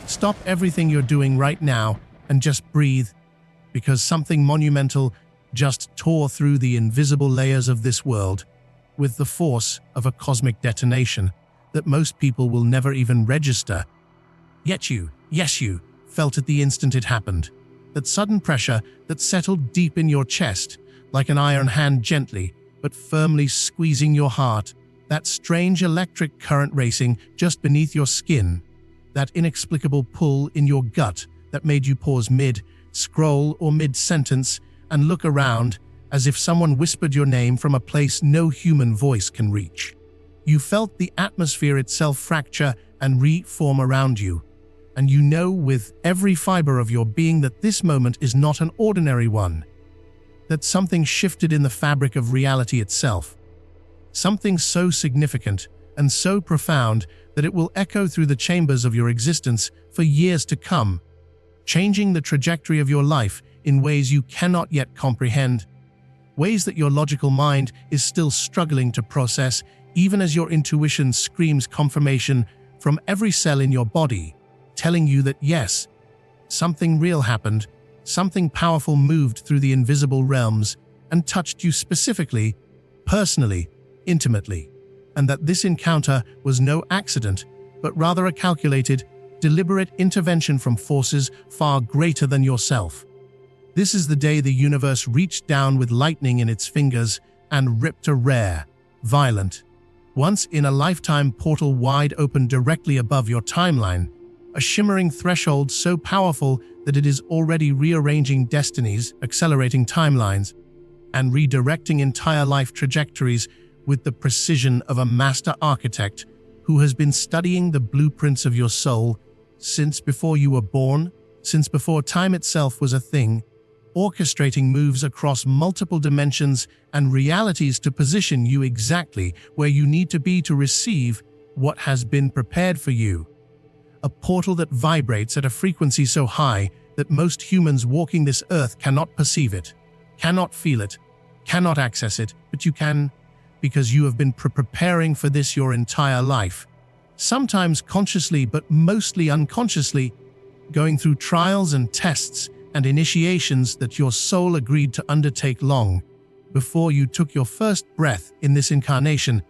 Stop everything you're doing right now and just breathe, because something monumental just tore through the invisible layers of this world with the force of a cosmic detonation that most people will never even register. Yet you, yes you, felt at the instant it happened. That sudden pressure that settled deep in your chest, like an iron hand gently but firmly squeezing your heart. That strange electric current racing just beneath your skin. That inexplicable pull in your gut that made you pause mid-scroll or mid-sentence and look around as if someone whispered your name from a place no human voice can reach. You felt the atmosphere itself fracture and reform around you. And you know with every fiber of your being that this moment is not an ordinary one. That something shifted in the fabric of reality itself. Something so significant and so profound that it will echo through the chambers of your existence for years to come, changing the trajectory of your life in ways you cannot yet comprehend, ways that your logical mind is still struggling to process, even as your intuition screams confirmation from every cell in your body, telling you that yes, something real happened, something powerful moved through the invisible realms and touched you specifically, personally, intimately, and that this encounter was no accident, but rather a calculated, deliberate intervention from forces far greater than yourself. This is the day the universe reached down with lightning in its fingers and ripped a rare, violent, once-in-a-lifetime portal wide open directly above your timeline, a shimmering threshold so powerful that it is already rearranging destinies, accelerating timelines, and redirecting entire life trajectories with the precision of a master architect who has been studying the blueprints of your soul since before you were born, since before time itself was a thing, orchestrating moves across multiple dimensions and realities to position you exactly where you need to be to receive what has been prepared for you. A portal that vibrates at a frequency so high that most humans walking this earth cannot perceive it, cannot feel it, cannot access it, but you can, because you have been preparing for this your entire life, sometimes consciously but mostly unconsciously, going through trials and tests and initiations that your soul agreed to undertake long before you took your first breath in this incarnation,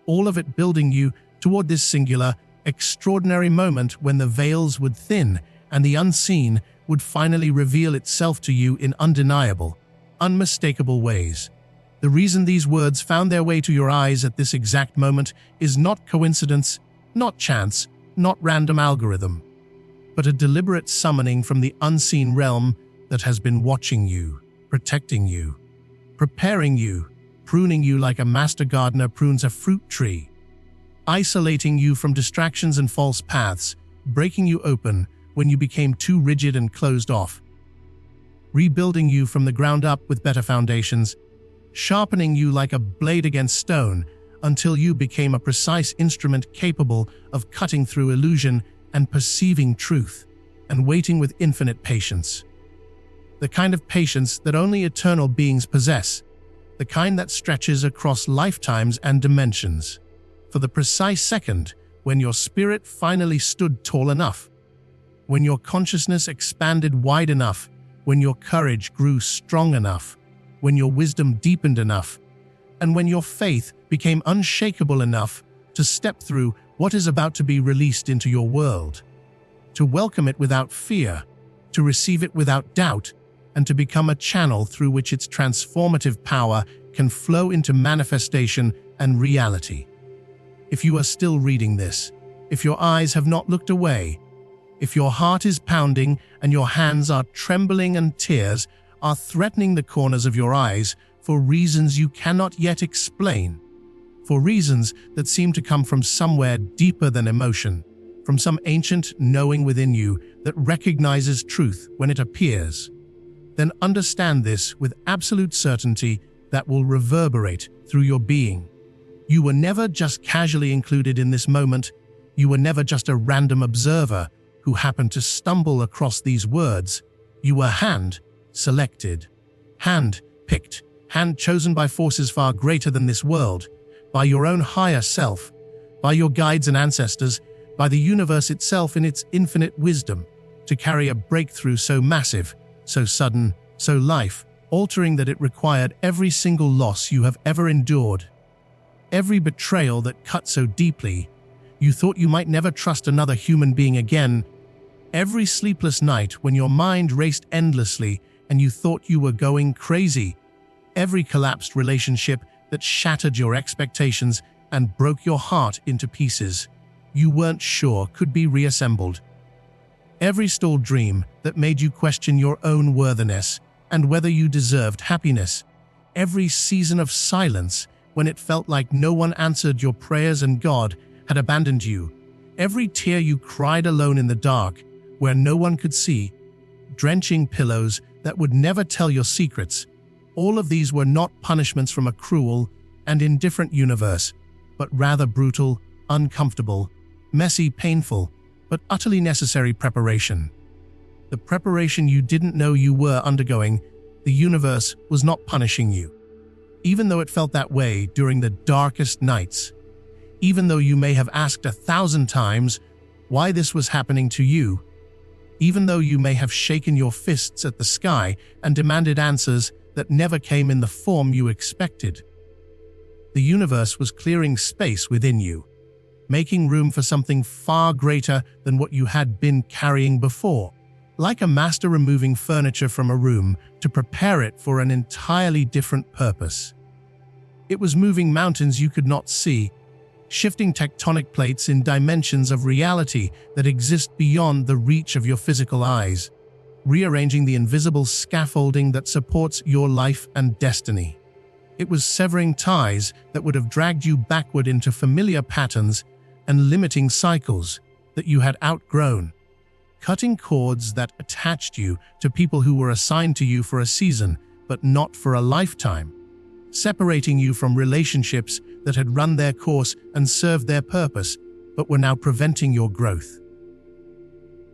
all of it building you toward this singular, extraordinary moment when the veils would thin and the unseen would finally reveal itself to you in undeniable, unmistakable ways. The reason these words found their way to your eyes at this exact moment is not coincidence, not chance, not random algorithm, but a deliberate summoning from the unseen realm that has been watching you, protecting you, preparing you, pruning you like a master gardener prunes a fruit tree, isolating you from distractions and false paths, breaking you open when you became too rigid and closed off, rebuilding you from the ground up with better foundations, sharpening you like a blade against stone until you became a precise instrument capable of cutting through illusion and perceiving truth, and waiting with infinite patience. The kind of patience that only eternal beings possess, the kind that stretches across lifetimes and dimensions. For the precise second when your spirit finally stood tall enough, when your consciousness expanded wide enough, when your courage grew strong enough, when your wisdom deepened enough, and when your faith became unshakable enough to step through what is about to be released into your world, to welcome it without fear, to receive it without doubt, and to become a channel through which its transformative power can flow into manifestation and reality. If you are still reading this, if your eyes have not looked away, if your heart is pounding and your hands are trembling and tears are threatening the corners of your eyes for reasons you cannot yet explain, for reasons that seem to come from somewhere deeper than emotion, from some ancient knowing within you that recognizes truth when it appears, then understand this with absolute certainty that will reverberate through your being. You were never just casually included in this moment. You were never just a random observer who happened to stumble across these words. You were hand-selected, hand-picked, hand-chosen by forces far greater than this world, by your own higher self, by your guides and ancestors, by the universe itself in its infinite wisdom, to carry a breakthrough so massive, so sudden, so life-altering that it required every single loss you have ever endured. Every betrayal that cut so deeply, you thought you might never trust another human being again. Every sleepless night when your mind raced endlessly and you thought you were going crazy. Every collapsed relationship that shattered your expectations and broke your heart into pieces you weren't sure could be reassembled. Every stalled dream that made you question your own worthiness and whether you deserved happiness. Every season of silence when it felt like no one answered your prayers and God had abandoned you. Every tear you cried alone in the dark where no one could see. Drenching pillows that would never tell your secrets. All of these were not punishments from a cruel and indifferent universe, but rather brutal, uncomfortable, messy, painful, but utterly necessary preparation. The preparation you didn't know you were undergoing. The universe was not punishing you. Even though it felt that way during the darkest nights. Even though you may have asked 1,000 times why this was happening to you. Even though you may have shaken your fists at the sky and demanded answers that never came in the form you expected. The universe was clearing space within you, making room for something far greater than what you had been carrying before. Like a master removing furniture from a room to prepare it for an entirely different purpose. It was moving mountains you could not see, shifting tectonic plates in dimensions of reality that exist beyond the reach of your physical eyes, rearranging the invisible scaffolding that supports your life and destiny. It was severing ties that would have dragged you backward into familiar patterns and limiting cycles that you had outgrown, cutting cords that attached you to people who were assigned to you for a season, but not for a lifetime, separating you from relationships that had run their course and served their purpose, but were now preventing your growth.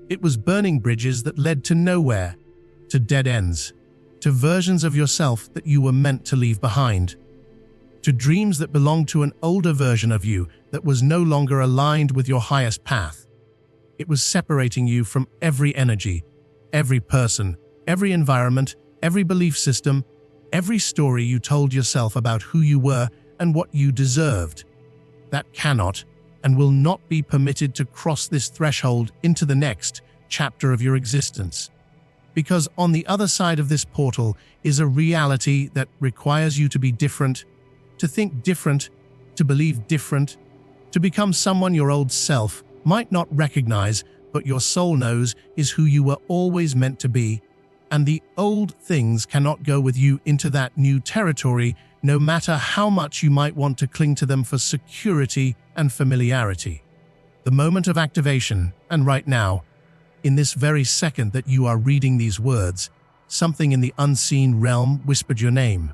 It was burning bridges that led to nowhere, to dead ends, to versions of yourself that you were meant to leave behind, to dreams that belonged to an older version of you that was no longer aligned with your highest path. It was separating you from every energy, every person, every environment, every belief system, every story you told yourself about who you were and what you deserved. That cannot and will not be permitted to cross this threshold into the next chapter of your existence. Because on the other side of this portal is a reality that requires you to be different, to think different, to believe different, to become someone your old self might not recognize, but your soul knows is who you were always meant to be. And the old things cannot go with you into that new territory, no matter how much you might want to cling to them for security and familiarity. The moment of activation, and right now, in this very second that you are reading these words, something in the unseen realm whispered your name.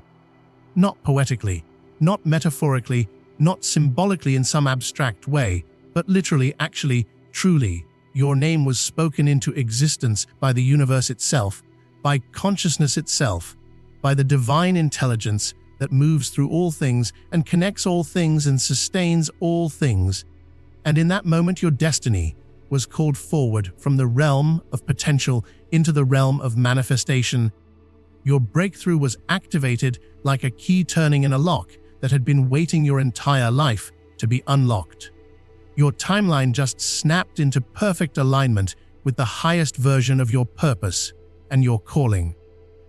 Not poetically, not metaphorically, not symbolically in some abstract way, but literally, actually, truly, your name was spoken into existence by the universe itself, by consciousness itself, by the divine intelligence that moves through all things and connects all things and sustains all things. And in that moment, your destiny was called forward from the realm of potential into the realm of manifestation. Your breakthrough was activated like a key turning in a lock that had been waiting your entire life to be unlocked. Your timeline just snapped into perfect alignment with the highest version of your purpose and your calling.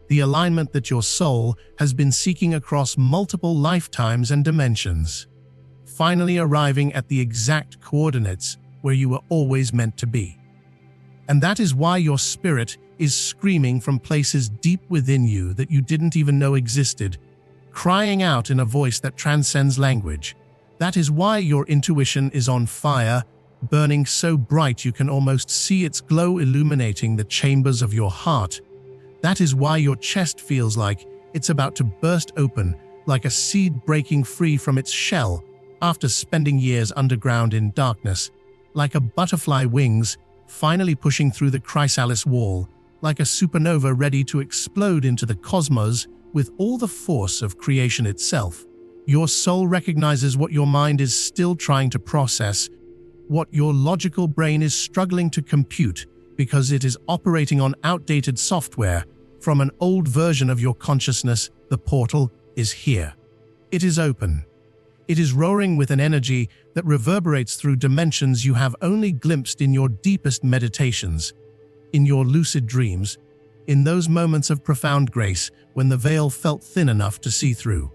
The alignment that your soul has been seeking across multiple lifetimes and dimensions, finally arriving at the exact coordinates where you were always meant to be. And that is why your spirit is screaming from places deep within you that you didn't even know existed, crying out in a voice that transcends language. That is why your intuition is on fire, burning so bright you can almost see its glow illuminating the chambers of your heart. That is why your chest feels like it's about to burst open, like a seed breaking free from its shell after spending years underground in darkness, like a butterfly wings finally pushing through the chrysalis wall, like a supernova ready to explode into the cosmos with all the force of creation itself. Your soul recognizes what your mind is still trying to process, what your logical brain is struggling to compute because it is operating on outdated software from an old version of your consciousness. The portal is here. It is open. It is roaring with an energy that reverberates through dimensions you have only glimpsed in your deepest meditations, in your lucid dreams, in those moments of profound grace when the veil felt thin enough to see through.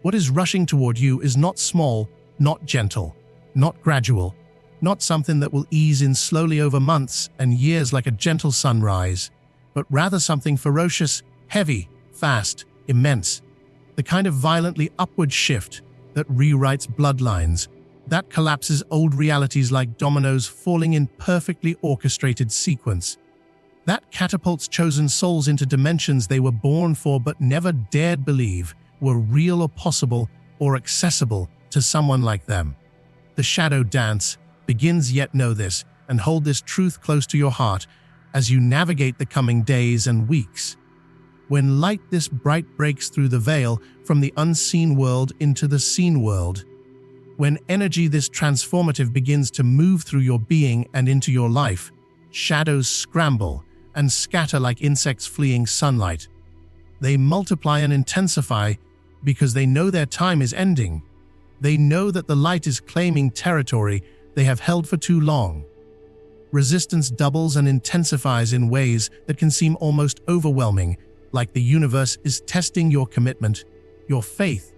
What is rushing toward you is not small, not gentle, not gradual, not something that will ease in slowly over months and years like a gentle sunrise, but rather something ferocious, heavy, fast, immense, the kind of violently upward shift that rewrites bloodlines, that collapses old realities like dominoes falling in perfectly orchestrated sequence, that catapults chosen souls into dimensions they were born for but never dared believe were real or possible or accessible to someone like them. The shadow dance begins. Yet know this and hold this truth close to your heart as you navigate the coming days and weeks. When light this bright breaks through the veil from the unseen world into the seen world, when energy this transformative begins to move through your being and into your life, shadows scramble and scatter like insects fleeing sunlight. They multiply and intensify because they know their time is ending. They know that the light is claiming territory they have held for too long. Resistance doubles and intensifies in ways that can seem almost overwhelming, like the universe is testing your commitment, your faith,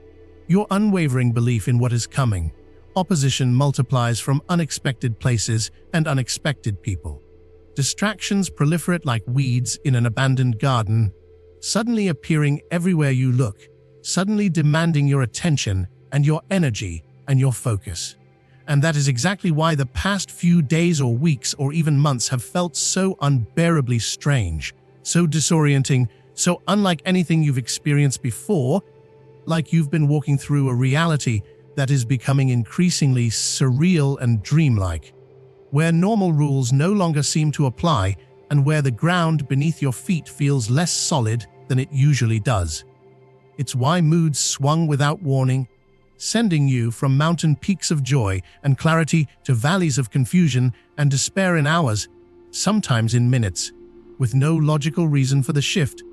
your unwavering belief in what is coming. Opposition multiplies from unexpected places and unexpected people. Distractions proliferate like weeds in an abandoned garden, suddenly appearing everywhere you look, suddenly demanding your attention and your energy and your focus. And that is exactly why the past few days or weeks or even months have felt so unbearably strange, so disorienting, so unlike anything you've experienced before, like you've been walking through a reality that is becoming increasingly surreal and dreamlike, where normal rules no longer seem to apply and where the ground beneath your feet feels less solid than it usually does. It's why moods swung without warning, sending you from mountain peaks of joy and clarity to valleys of confusion and despair in hours, sometimes in minutes, with no logical reason for the shift,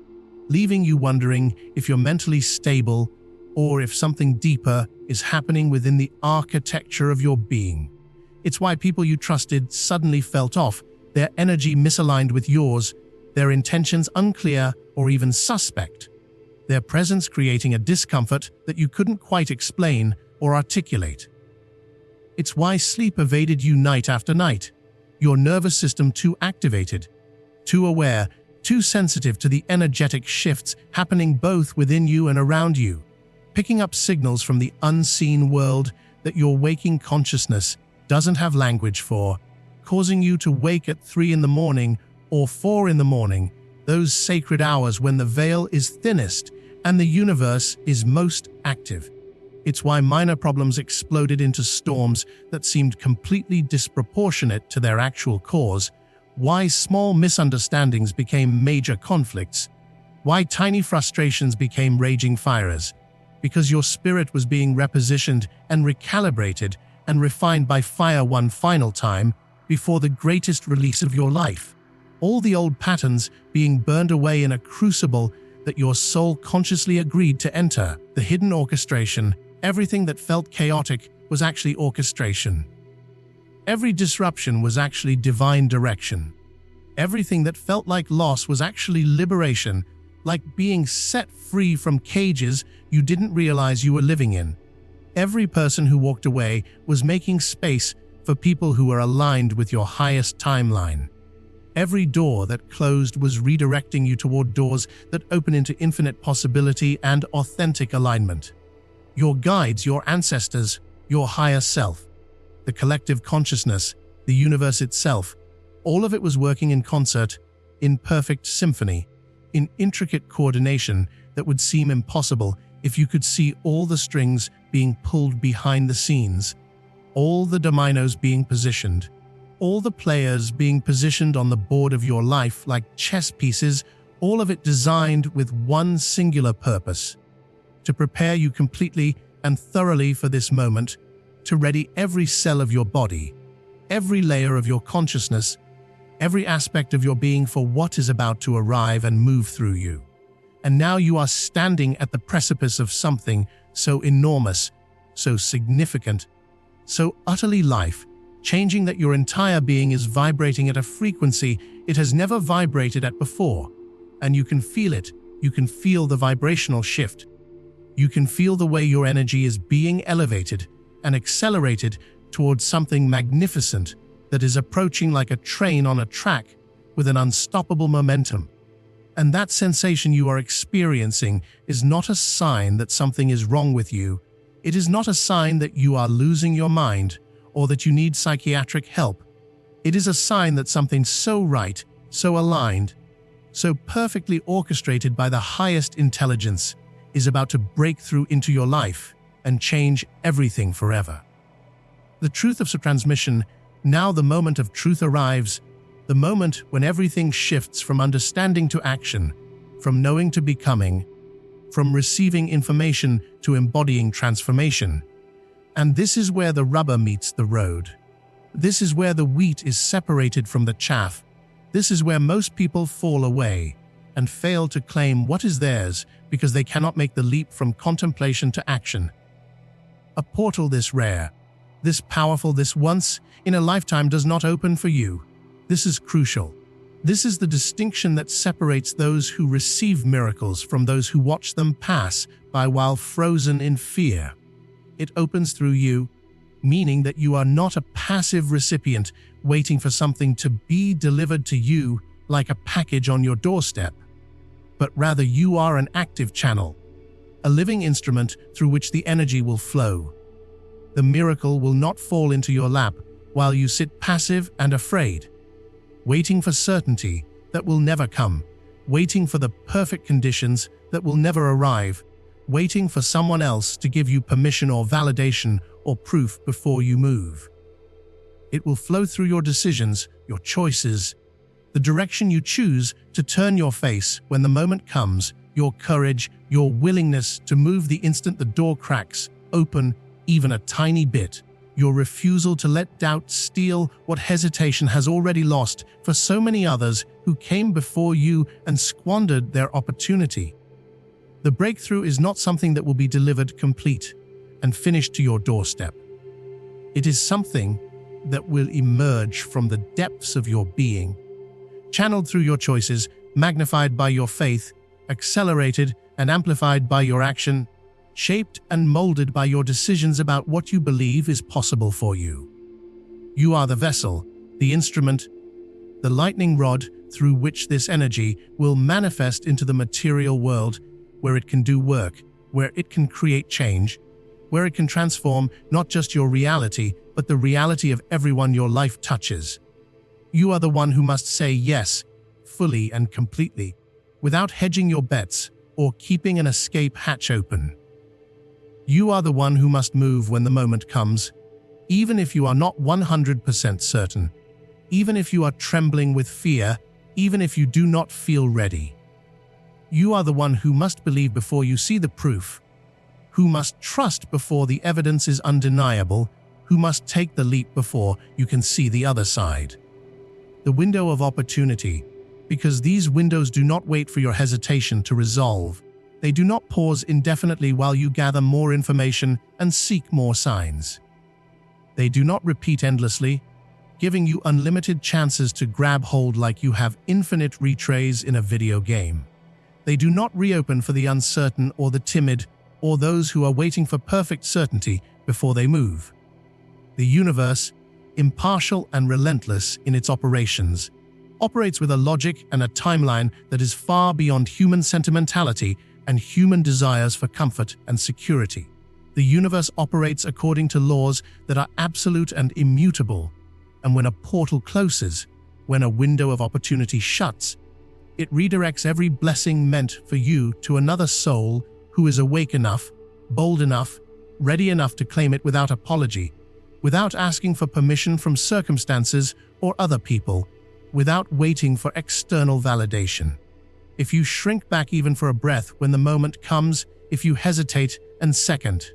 leaving you wondering if you're mentally stable or if something deeper is happening within the architecture of your being. It's why people you trusted suddenly felt off, their energy misaligned with yours, their intentions unclear or even suspect, their presence creating a discomfort that you couldn't quite explain or articulate. It's why sleep evaded you night after night, your nervous system too activated, too aware, too sensitive to the energetic shifts happening both within you and around you, picking up signals from the unseen world that your waking consciousness doesn't have language for, causing you to wake at 3 in the morning or 4 in the morning, those sacred hours when the veil is thinnest and the universe is most active. It's why minor problems exploded into storms that seemed completely disproportionate to their actual cause, why small misunderstandings became major conflicts, why tiny frustrations became raging fires, because your spirit was being repositioned and recalibrated and refined by fire one final time before the greatest release of your life. All the old patterns being burned away in a crucible that your soul consciously agreed to enter. The hidden orchestration, everything that felt chaotic was actually orchestration. Every disruption was actually divine direction. Everything that felt like loss was actually liberation, like being set free from cages you didn't realize you were living in. Every person who walked away was making space for people who were aligned with your highest timeline. Every door that closed was redirecting you toward doors that open into infinite possibility and authentic alignment. Your guides, your ancestors, your higher self, the collective consciousness, the universe itself, all of it was working in concert, in perfect symphony, in intricate coordination that would seem impossible if you could see all the strings being pulled behind the scenes, all the dominoes being positioned, all the players being positioned on the board of your life like chess pieces, all of it designed with one singular purpose: to prepare you completely and thoroughly for this moment, to ready every cell of your body, every layer of your consciousness, every aspect of your being for what is about to arrive and move through you. And now you are standing at the precipice of something so enormous, so significant, so utterly life-changing that your entire being is vibrating at a frequency it has never vibrated at before. And you can feel it. You can feel the vibrational shift. You can feel the way your energy is being elevated and accelerated towards something magnificent that is approaching like a train on a track with an unstoppable momentum. And that sensation you are experiencing is not a sign that something is wrong with you. It is not a sign that you are losing your mind or that you need psychiatric help. It is a sign that something so right, so aligned, so perfectly orchestrated by the highest intelligence is about to break through into your life and change everything forever. The truth of transmission, now the moment of truth arrives, the moment when everything shifts from understanding to action, from knowing to becoming, from receiving information to embodying transformation. And this is where the rubber meets the road. This is where the wheat is separated from the chaff. This is where most people fall away and fail to claim what is theirs because they cannot make the leap from contemplation to action. A portal this rare, this powerful, this once in a lifetime does not open for you. This is crucial. This is the distinction that separates those who receive miracles from those who watch them pass by while frozen in fear. It opens through you, meaning that you are not a passive recipient waiting for something to be delivered to you like a package on your doorstep, but rather you are an active channel, a living instrument through which the energy will flow. The miracle will not fall into your lap while you sit passive and afraid, waiting for certainty that will never come, waiting for the perfect conditions that will never arrive, waiting for someone else to give you permission or validation or proof before you move. It will flow through your decisions, your choices, the direction you choose to turn your face when the moment comes, your courage, your willingness to move the instant the door cracks open even a tiny bit, your refusal to let doubt steal what hesitation has already lost for so many others who came before you and squandered their opportunity. The breakthrough is not something that will be delivered complete and finished to your doorstep. It is something that will emerge from the depths of your being, channeled through your choices, magnified by your faith, accelerated and amplified by your action, shaped and molded by your decisions about what you believe is possible for you. You are the vessel, the instrument, the lightning rod through which this energy will manifest into the material world, where it can do work, where it can create change, where it can transform not just your reality, but the reality of everyone your life touches. You are the one who must say yes, fully and completely, without hedging your bets or keeping an escape hatch open. You are the one who must move when the moment comes, even if you are not 100% certain, even if you are trembling with fear, even if you do not feel ready. You are the one who must believe before you see the proof, who must trust before the evidence is undeniable, who must take the leap before you can see the other side. The window of opportunity, because these windows do not wait for your hesitation to resolve. They do not pause indefinitely while you gather more information and seek more signs. They do not repeat endlessly, giving you unlimited chances to grab hold like you have infinite retrays in a video game. They do not reopen for the uncertain or the timid or those who are waiting for perfect certainty before they move. The universe, impartial and relentless in its operations, operates with a logic and a timeline that is far beyond human sentimentality and human desires for comfort and security. The universe operates according to laws that are absolute and immutable, and when a portal closes, when a window of opportunity shuts, it redirects every blessing meant for you to another soul who is awake enough, bold enough, ready enough to claim it without apology, without asking for permission from circumstances or other people, without waiting for external validation. If you shrink back even for a breath when the moment comes, if you hesitate and second,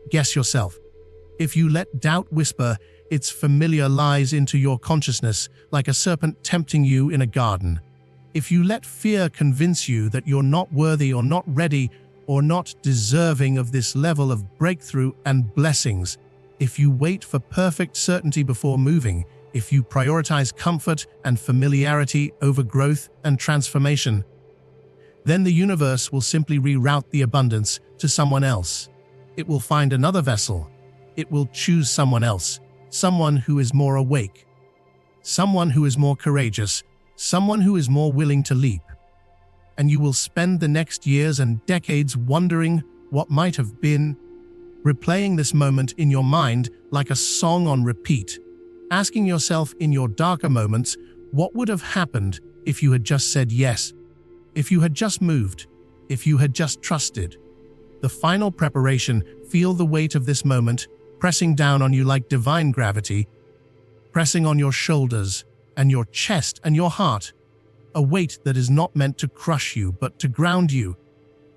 guess yourself. If you let doubt whisper, Its familiar lies into your consciousness like a serpent tempting you in a garden. If you let fear convince you that you're not worthy or not ready or not deserving of this level of breakthrough and blessings, if you wait for perfect certainty before moving, if you prioritize comfort and familiarity over growth and transformation, then the universe will simply reroute the abundance to someone else. It will find another vessel. It will choose someone else, someone who is more awake, someone who is more courageous, someone who is more willing to leap. And you will spend the next years and decades wondering what might have been, replaying this moment in your mind like a song on repeat, asking yourself in your darker moments, what would have happened if you had just said yes, if you had just moved, if you had just trusted. The final preparation, feel the weight of this moment, pressing down on you like divine gravity, pressing on your shoulders and your chest and your heart, a weight that is not meant to crush you but to ground you,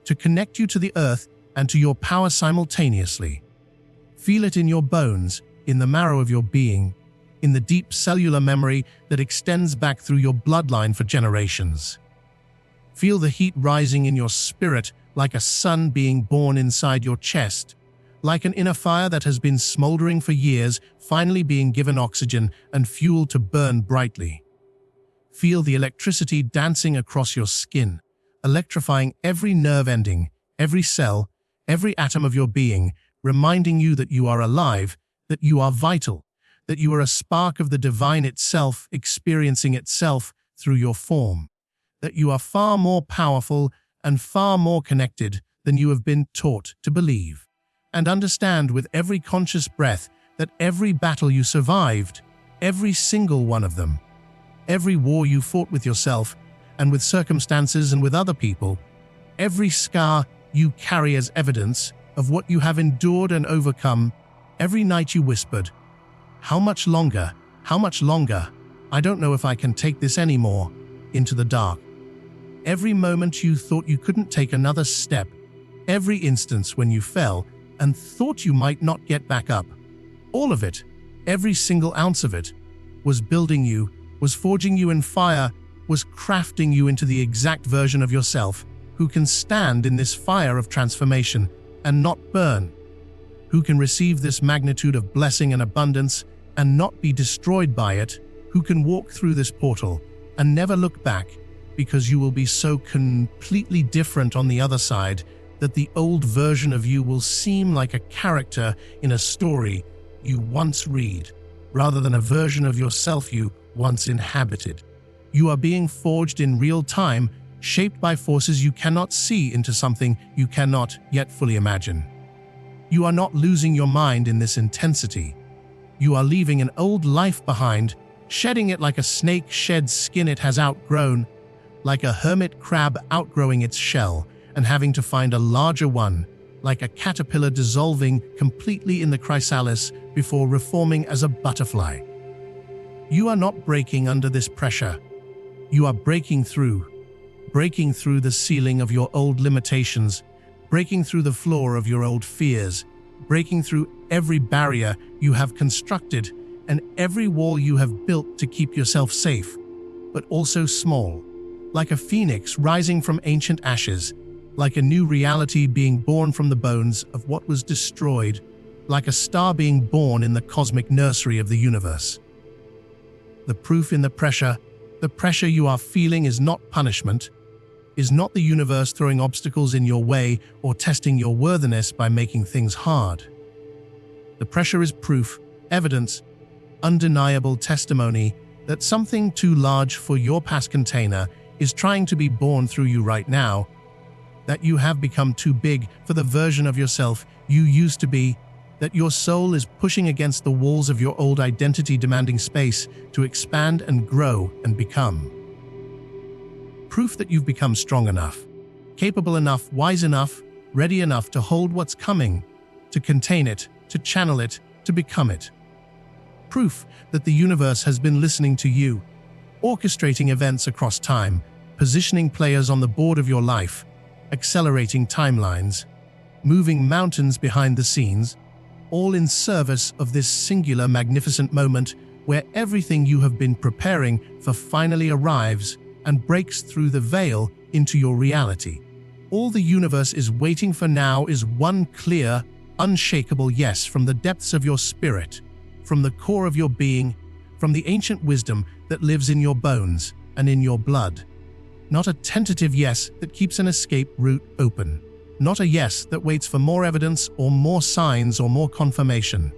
to connect you to the earth and to your power simultaneously. Feel it in your bones, in the marrow of your being, in the deep cellular memory that extends back through your bloodline for generations. Feel the heat rising in your spirit like a sun being born inside your chest, like an inner fire that has been smoldering for years, finally being given oxygen and fuel to burn brightly. Feel the electricity dancing across your skin, electrifying every nerve ending, every cell, every atom of your being, reminding you that you are alive, that you are vital, that you are a spark of the divine itself experiencing itself through your form, that you are far more powerful and far more connected than you have been taught to believe. And understand with every conscious breath that every battle you survived, every single one of them, every war you fought with yourself and with circumstances and with other people, every scar you carry as evidence of what you have endured and overcome, every night you whispered, "How much longer? How much longer? I don't know if I can take this anymore," into the dark. Every moment you thought you couldn't take another step, every instance when you fell and thought you might not get back up, all of it, every single ounce of it, was building you, was forging you in fire, was crafting you into the exact version of yourself who can stand in this fire of transformation and not burn, who can receive this magnitude of blessing and abundance and not be destroyed by it, who can walk through this portal and never look back, because you will be so completely different on the other side that the old version of you will seem like a character in a story you once read, rather than a version of yourself you once inhabited. You are being forged in real time, shaped by forces you cannot see into something you cannot yet fully imagine. You are not losing your mind in this intensity. You are leaving an old life behind, shedding it like a snake sheds skin it has outgrown, like a hermit crab outgrowing its shell and having to find a larger one, like a caterpillar dissolving completely in the chrysalis before reforming as a butterfly. You are not breaking under this pressure. You are breaking through the ceiling of your old limitations, breaking through the floor of your old fears, breaking through every barrier you have constructed and every wall you have built to keep yourself safe, but also small, like a phoenix rising from ancient ashes, like a new reality being born from the bones of what was destroyed, like a star being born in the cosmic nursery of the universe. The proof in the pressure you are feeling is not punishment, is not the universe throwing obstacles in your way or testing your worthiness by making things hard. The pressure is proof, evidence, undeniable testimony that something too large for your past container is trying to be born through you right now, that you have become too big for the version of yourself you used to be, that your soul is pushing against the walls of your old identity demanding space to expand and grow and become. Proof that you've become strong enough, capable enough, wise enough, ready enough to hold what's coming, to contain it, to channel it, to become it. Proof that the universe has been listening to you, orchestrating events across time, positioning players on the board of your life, accelerating timelines, moving mountains behind the scenes, all in service of this singular magnificent moment where everything you have been preparing for finally arrives and breaks through the veil into your reality. All the universe is waiting for now is one clear, unshakable yes from the depths of your spirit, from the core of your being, from the ancient wisdom that lives in your bones and in your blood. Not a tentative yes that keeps an escape route open. Not a yes that waits for more evidence or more signs or more confirmation.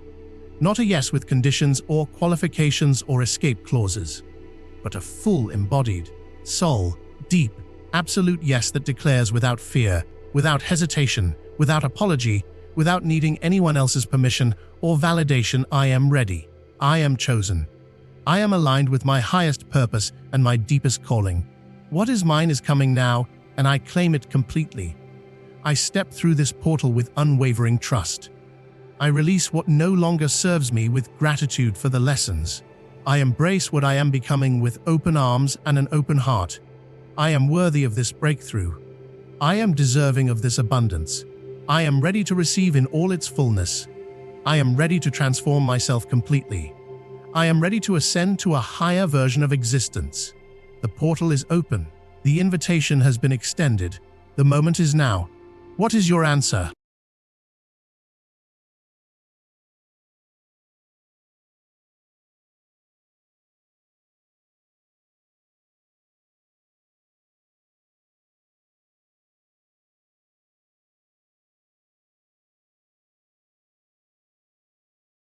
Not a yes with conditions or qualifications or escape clauses, but a full embodied, soul, deep, absolute yes that declares without fear, without hesitation, without apology, without needing anyone else's permission or validation. I am ready. I am chosen. I am aligned with my highest purpose and my deepest calling. What is mine is coming now, and I claim it completely. I step through this portal with unwavering trust. I release what no longer serves me with gratitude for the lessons. I embrace what I am becoming with open arms and an open heart. I am worthy of this breakthrough. I am deserving of this abundance. I am ready to receive in all its fullness. I am ready to transform myself completely. I am ready to ascend to a higher version of existence. The portal is open. The invitation has been extended. The moment is now. What is your answer?